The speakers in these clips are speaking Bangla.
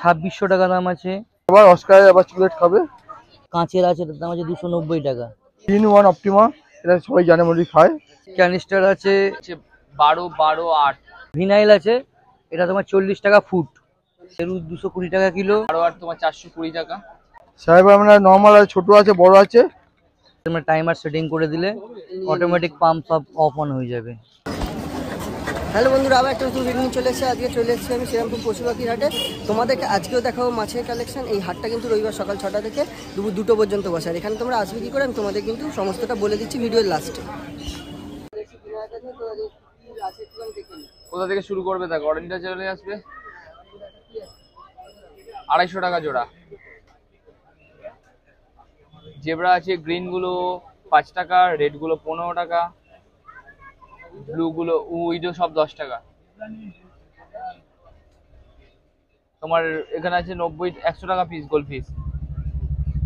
2600 টাকা দাম আছে। আবার অস্কারের আবার চকলেট খাবে, কাঁচের আছে, এটার দাম আছে 290 টাকা। 3-in-1 অপটিমা, এটা সবাই জানে মোটামুটি খায়। ক্যানিস্টার আছে 12-12-8। ভিনাইল আছে, এটা তোমার 40 টাকা ফুট। এর 220 টাকা কিলো। 12-8 তোমার 420 টাকা। সাহেব আমরা নর্মাল আছে, ছোট আছে, বড় আছে। তোমরা টাইমার সেটিং করে দিলে অটোমেটিক পাম্প সব অফ অন হয়ে যাবে। হ্যালো বন্ধুরা, আবার একটা নতুন ভিডিও নিয়ে চলে এসেছে। আজকে চলে এসেছি আমি শ্রীরামপুর পশুপাখির হাটে। তোমাদেরকে আজকেও দেখাবো মাছের কালেকশন। এই হাটটা কিন্তু রবিবার সকাল 6টা থেকে দুপুর 2টো পর্যন্ত বসে। আর এখানে তোমরা আসবে কী করে আমি তোমাদের কিন্তু সমস্তটা বলে দিচ্ছি ভিডিওর লাস্টে। কোথা থেকে শুরু করবে? দেখো অরেঞ্জটা চলে আসবে 250 টাকা জোড়া। জেব্রা আছে, গ্রিন গুলো 5 টাকা, রেড গুলো 15 টাকা, ব্লু গুলো উইডো সব 10 টাকা। তোমার এখানে আছে 90-100 টাকা পিস গোল্ড ফিশ,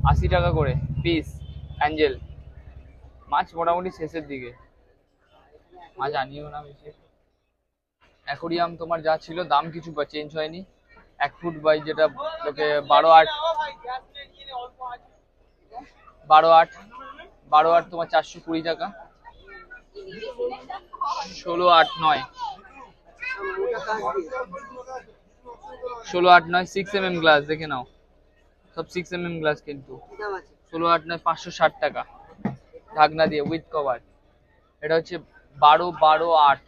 80 টাকা করে পিস অ্যাঞ্জেল। মাছ মোটামুটি শেষের দিকে, মাছ আনিও না বেশি। অ্যাকোরিয়াম তোমার যা ছিল দাম কিছু চেঞ্জ হয়নি। 1 ফুট বাই যেটা লোকে 12-8 তোমার 420 টাকা। 16-8-9 16-8-9 6mm গ্লাস দেখে নাও, সব 6mm গ্লাস কিন্তু। 16-8-9 560 টাকা ঢাকনা দিয়ে উইথ কভার। এটা হচ্ছে 12-12-8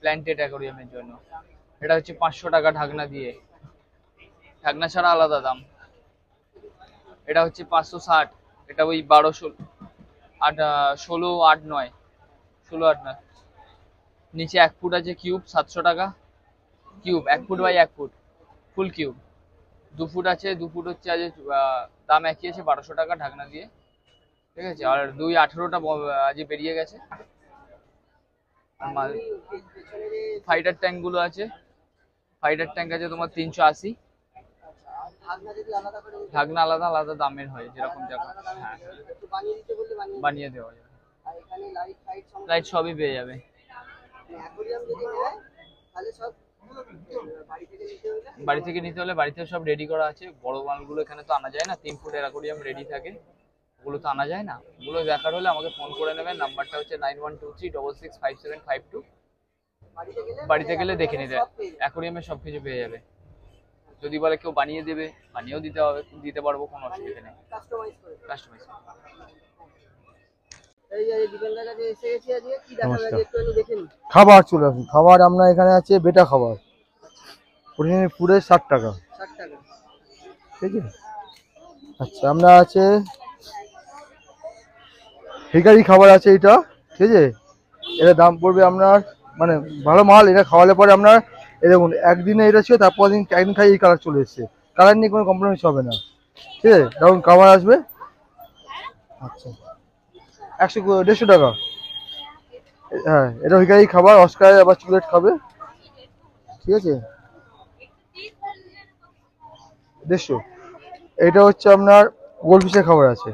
প্ল্যান্টেড অ্যাকোরিয়ামের জন্য। এটা হচ্ছে 500 টাকা ঢাকনা দিয়ে, ঢাকনা ছাড়া আলাদা দাম। এটা হচ্ছে 560, এটা ওই 16-8-9 নিচে 1 ফুট আছে কিউব 700 টাকা। Cube 1 foot by 1 foot full cube. 2 foot আছে, 2 ফুট হচ্ছে আজ দাম একই আছে 1200 টাকা ঢাকনা দিয়ে, ঠিক আছে। আর 2-18টা আজ বেরিয়ে গেছে। ফাইটার ট্যাঙ্ক গুলো আছে, ফাইটার ট্যাঙ্ক আছে তোমার 380। ঢাকনা আলাদা আলাদা দামের হয়, যেরকম জায়গা। হ্যাঁ, বানিয়ে দেওয়া যাবে, লাইট সবই পেয়ে যাবে। বাড়ি থেকে নিতে হলে বাড়িতে সব রেডি করা আছে। বড় মালগুলো এখানে তো আনা যায় না, 3 ফুটের অ্যাকোরিয়াম রেডি থাকে, ওগুলো তো আনা যায় না। ওগুলো দেখার হলে আমাকে ফোন করে নেবেন, নাম্বারটা হচ্ছে 9123665752। বাড়িতে গেলে দেখে নিতে অ্যাকোরিয়ামে সব কিছু পেয়ে যাবে। যদি বলে কেউ বানিয়ে দেবে, বানিয়েও দিতে পারবো, কোনো অসুবিধা নেই। কাস্টমাইজ খাবার চলে আসুন। খাবার আমরা এখানে আছে বেটা খাবার, পুরে 60 টাকা, ঠিক আছে। আচ্ছা, আমরা আছে হিকারি খাবার আছে এটা, ঠিক আছে। এটা দাম পড়বে আপনার, মানে ভালো মাল, এটা খাওয়ালে পরে আপনার এই দেখুন একদিনে এটা ছিল, তারপর একদিন খাই এই কালার চলে এসছে। কালার নিয়ে কোনো কম্প্রোমাইজ হবে না, ঠিক আছে। তখন খাবার আসবে আচ্ছা 150 টাকা। হ্যাঁ, এটা হিকারি খাবার, অস্কারের আবার চকলেট খাবে, ঠিক আছে। 150। এটা হচ্ছে আপনার গোল্ড ফিশের খাবার আছে,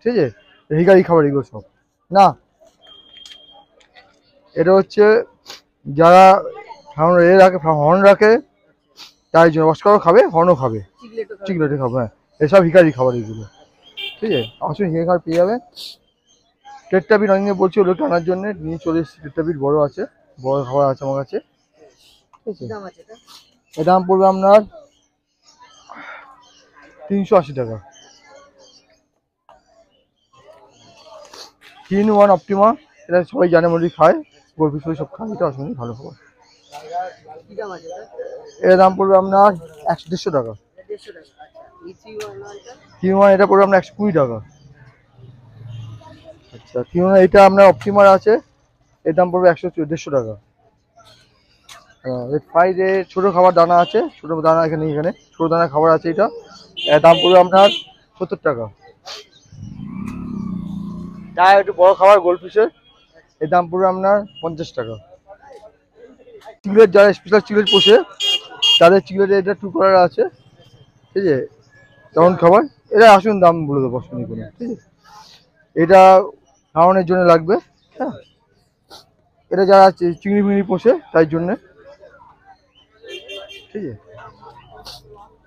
ঠিক আছে। হিকারি খাবার এগুলো সব না। এটা হচ্ছে যারা হর্ন রাখে তাই জন্য, অস্কারও খাবে, হর্নও খাবে, চিকলেটও খাবে। হ্যাঁ, এসব হিকারি খাবার এগুলো, ঠিক আছে। আসুন হিকারি খাবার পেয়ে যাবে। টেট্রাবিট অনেকে বলছি ওগুলো আনার জন্য, নিয়ে চলে এসেছি। টেট্রাবিট বড় আছে, বড় খাবার আছে আমার কাছে, ঠিক আছে। এর দাম পড়বে আপনার 380 টাকা। 3-in-1 অপটিমা, এটা সবাই জানে মোটামুটি খায়, গোল্ড ফিশ সব খায়, এটা অসুবিধা ভালো খাবার। এর দাম পড়বে আপনার 150 টাকা। 3-in-1 এটা পড়বে আপনার 120 টাকা। আচ্ছা, 3-in-1 এটা আপনার অপটিমার আছে, এর দাম পড়বে 150 টাকা। রেড ফ্রাইডে ছোটো খাবার দানা আছে, ছোটো দানা এখানে ছোটো দানা খাবার আছে, এটা এর দাম পড়বে আপনার 70 টাকা। যা একটু বড় খাবার গোল্ড ফিশের, এর দাম পড়বে আপনার 50 টাকা। চিকলেট, যারা স্পেশাল চিকলেট পোষে তাদের চিকলেটের এটা 2 কালার আছে, ঠিক আছে। তখন খাবার এটা আসুন দাম বলে দেবো, অসুবিধা কোনো, ঠিক আছে। এটা খাওয়ানোর জন্য লাগবে, হ্যাঁ। এটা যারা চিংড়ি মিংড়ি পোষে তাই জন্যে, ঠিক আছে।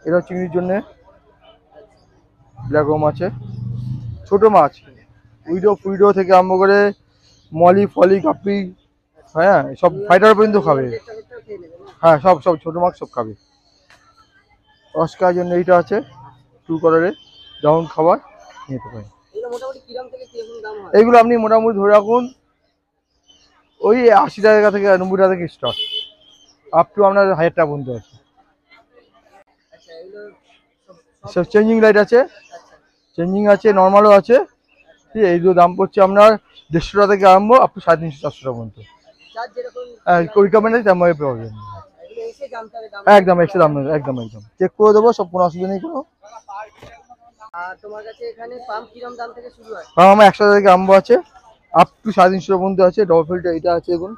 এটা চিংড়ির জন্য ব্ল্যাক রোম আছে, ছোট মাছ উইডো ফুইডো থেকে আরম্ভ করে মলি ফলি কাপি, হ্যাঁ সব ফাইটার পর্যন্ত খাবে। হ্যাঁ সব সব ছোট মাছ সব খাবে। অস্কার জন্য এইটা আছে টু কালারে, যেমন খাবার নিতে পারে। এইগুলো আপনি মোটামুটি ধরে রাখুন ওই 80 টাকা থেকে 90 টাকা থেকে স্টার্ট, আপ টু আপনার 1000 টাকা পর্যন্ত আছে। সব চেঞ্জিং লাইট আছে, চেঞ্জিং আছে, নর্মালও আছে। ঠিক আছে, এইগুলো দাম পড়ছে আপনার 150 টাকা থেকে আরম্ভ আপ টু 350 400 টাকা পর্যন্ত। হ্যাঁ রিকমেন্ড আছে তেমন প্রবলেম একদম এসে দাম নেই, একদম একদম চেক করে দেবো, সব কোনো অসুবিধা নেই কোনো। আর তোমার কাছে এখানে পাম্প কিরম দাম থেকে শুরু হয়? পাম্প আমার 100 টাকা থেকে আরম্ভ আছে আপ টু 350 টাকা পর্যন্ত আছে। ডবল ফিল্টার এটা আছে, দেখুন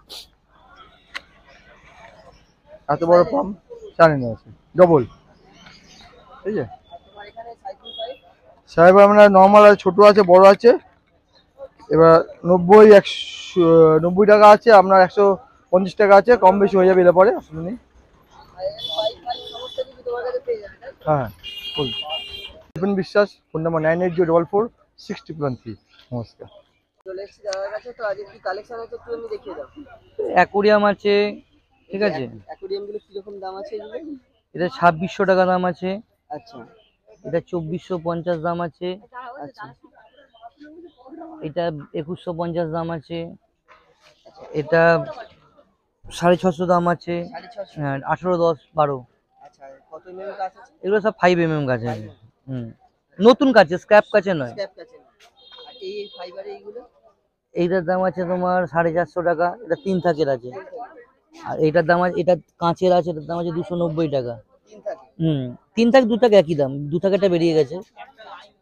এত বড় পাম্প জানি না আছে ডবল। ঠিক আছে, তোমার এখানে সাইকেল পাই? সাহেব আপনার নর্মাল আছে, ছোট আছে, বড় আছে। এবার 90 টাকা আছে, আপনার 150 টাকা আছে, কম বেশি হয়ে যাবে এলে পরে, অসুবিধা নেই। সমস্ত কিছু তোমার কাছে পেয়ে যাবে, তাই? হ্যাঁ বলুন বিশ্বাস, ফোন নাম্বার 98044633। নমস্কার। চলে এসেছি দাদার কাছে, তো আজকে কি কালেকশন আছে একটু আমি দেখিয়ে দাও। অ্যাকোরিয়াম আছে, ঠিক আছে। অ্যাকোরিয়াম গুলো কিরকম দাম আছে এগুলো? এটা 2600 টাকা দাম আছে, আচ্ছা এটা 2450 দাম আছে, আচ্ছা এটা 2150 দাম আছে, এটা 650 দাম আছে, 650। হ্যাঁ 18, 10, 12। আচ্ছা কত এমএম কাজ আছে? এগুলো সব 5mm গাছ আছে। নতুন কাছে, স্ক্র্যাপ কাছে নয়। স্ক্র্যাপ কাছে না। আর এই ফাইবারে এইগুলো এইটার দাম আছে তোমার 450 টাকা, এটা 3 থাকের আছে। আর এইটার দাম আছে, এটা কাঁচের আছে, এটার দাম আছে 290 টাকা। 3 থাকে? 3 থাক 2 থাক একই দাম, 2 থাকেরটা বেরিয়ে গেছে।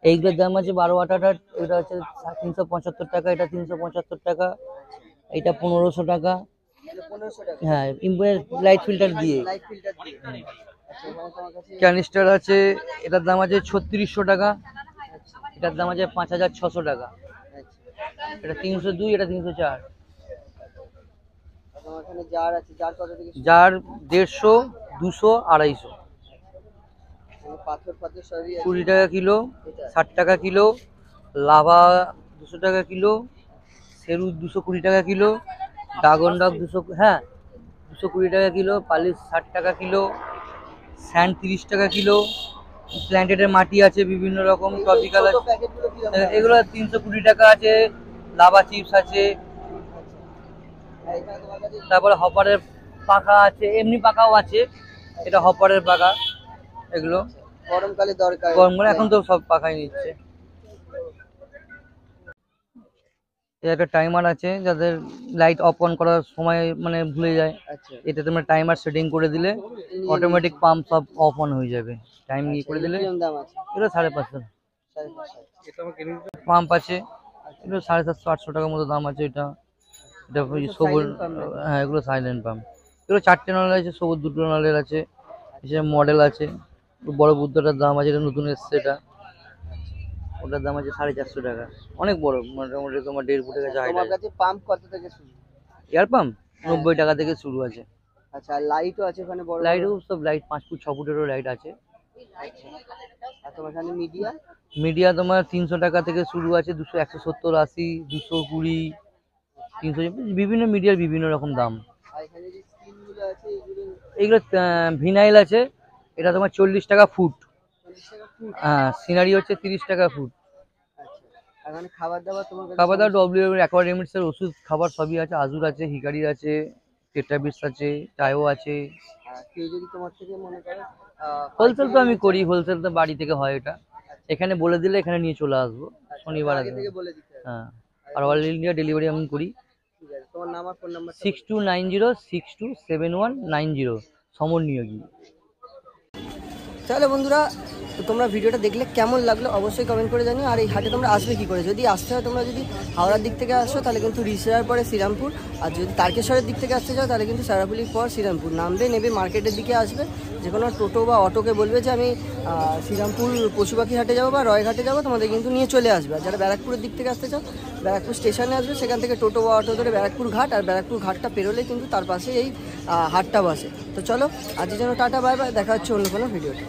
এইগুলোর দাম আছে 12, 18, এটা হচ্ছে 375 টাকা, এটা 375 টাকা, এটা 1500 টাকা। এগুলো 1500 টাকা। হ্যাঁ লাইট ফিল্টার দিয়ে। লাইট ফিল্টার দিয়ে। আচ্ছা এখানে তোমার কাছে ক্যানিস্টার আছে, এটার দাম আছে 3600 টাকা, এটার দাম আছে 5600 টাকা, আচ্ছা এটা 302, এটা 304। আর তোমার এখানে জার আছে, জার কত থেকে শুরু? যার 150, 200, 250। এখানে পাথর পাথর সবই আছে। 20 টাকা কিলো, এটা 60 টাকা কিলো, লাভা 200 টাকা কিলো, সেরু 220 টাকা কিলো, ড্রাগন ডগ 200, হ্যাঁ 220 টাকা কিলো, পালিশ 60 টাকা কিলো, স্যান্ড 30 টাকা কিলো। প্ল্যান্টেডের মাটি আছে বিভিন্ন রকম, ট্রপিক্যাল ছোট আছে, প্যাকেটগুলো কিরকম দাম? এগুলো 320 টাকা আছে। লাভা চিপস আছে, আর এখানে তোমার কাছে তারপরে হপারের পাখা আছে, এমনি পাখাও আছে, এটা হপারের পাখা। এগুলো গরমকালে দরকার। গরম, এখন তো সব পাখাই নিচ্ছে। এর একটা টাইমার আছে, যাদের লাইট অফ অন করার সময় মানে ভুলে যায়, আচ্ছা এটা তোমরা টাইমার সেটিং করে দিলে অটোমেটিক পাম্প সব অফ অন হয়ে যাবে, টাইম নিয়ে করে দিলে। কিরকম দাম আছে? এগুলো 550। 550। পাম্প আছে, এগুলো 750, 800 টাকার মতো দাম আছে। এটা এটা ওই সবুজ, silent pump নাকি? হ্যাঁ এগুলো সাইলেন্ট পাম্প। এগুলো 4টে নলের আছে, সবুজ 2টো নলের আছে, এসে মডেল আছে। বড় বুদ্ধটার দাম আছে, এটা নতুন এসছে, এটা ওটার দাম আছে 450 টাকা, অনেক বড়, মোটামুটি তোমার 1.5 ফুটের কাছে হাইট তোমার আছে। কাছে পাম্প কত থেকে শুরু? এয়ার পাম্প হ্যাঁ। 90 টাকা থেকে শুরু আছে। আচ্ছা আর লাইটও আছে ওখানে বড়? লাইটও সব লাইট 5 ফুট 6 ফুটেরও লাইট আছে। আচ্ছা আর তোমার এখানে মিডিয়া? মিডিয়া তোমার 300 টাকা থেকে শুরু আছে, 200, 170, 80, 220, 300, বিভিন্ন মিডিয়ার বিভিন্ন রকম দাম। আর এখানে যে স্ক্রিনগুলো আছে এগুলো এইগুলো ভিনাইল আছে, এটা তোমার 40 টাকা ফুট। 40 টাকা ফুট? হ্যাঁ সিনারি হচ্ছে 30 টাকা ফুট। আচ্ছা আর এখানে খাবার দাবার তোমার কাছে? খাবার দাবার ডব্লিউ অ্যাকোয়ারিয়ামিক্স এর ওষুধ খাবার সবই আছে, আজুর আছে, হিকারির আছে, টেট্রাবিটস আছে, টাইও আছে। আর কেউ যদি তোমার থেকে মনে করে হোলসেল তো আমি করি, হোলসেল তো বাড়ি থেকে হয়, এটা এখানে বলে দিলে এখানে নিয়ে চলে আসবো শনিবার আগে আসবো। থেকে বলে দিতে হবে। হ্যাঁ আর অল ইন্ডিয়া ডেলিভারি আমি করি। ঠিক আছে তোমার নাম আর ফোন নাম্বার? 6290627190, সমর নিয়োগী। তাহলে বন্ধুরা তো তোমরা ভিডিওটা দেখলে কেমন লাগলো অবশ্যই কমেন্ট করে জানিও। আর এই হাটে তোমরা আসবে কী করে, যদি আসতে হয় তোমরা যদি হাওড়ার দিক থেকে আসো তাহলে কিন্তু রিসেরার পরে শ্রীরামপুর, আর যদি তারকেশ্বরের দিক থেকে আসতে চাও তাহলে কিন্তু সারাপুলির পর শ্রীরামপুর নামবে, নেবে মার্কেটের দিকে আসবে, যে কোনো টোটো বা অটোকে বলবে যে আমি শ্রীরামপুর পশুপাখি হাটে যাবো বা রয়ঘাটে যাবো, তোমাদের কিন্তু নিয়ে চলে আসবে। আর যারা ব্যারাকপুরের দিক থেকে আসতে চাও ব্যারাকপুর স্টেশনে আসবে, সেখান থেকে টোটো বা অটো ধরে ব্যারাকপুর ঘাট, আর ব্যারাকপুর ঘাটটা পেরোলে কিন্তু তার পাশে এই হাটটা বসে। তো চলো আজকের জন্য টাটা, বাই বাই, দেখা হচ্ছে অন্য কোনো ভিডিওতে।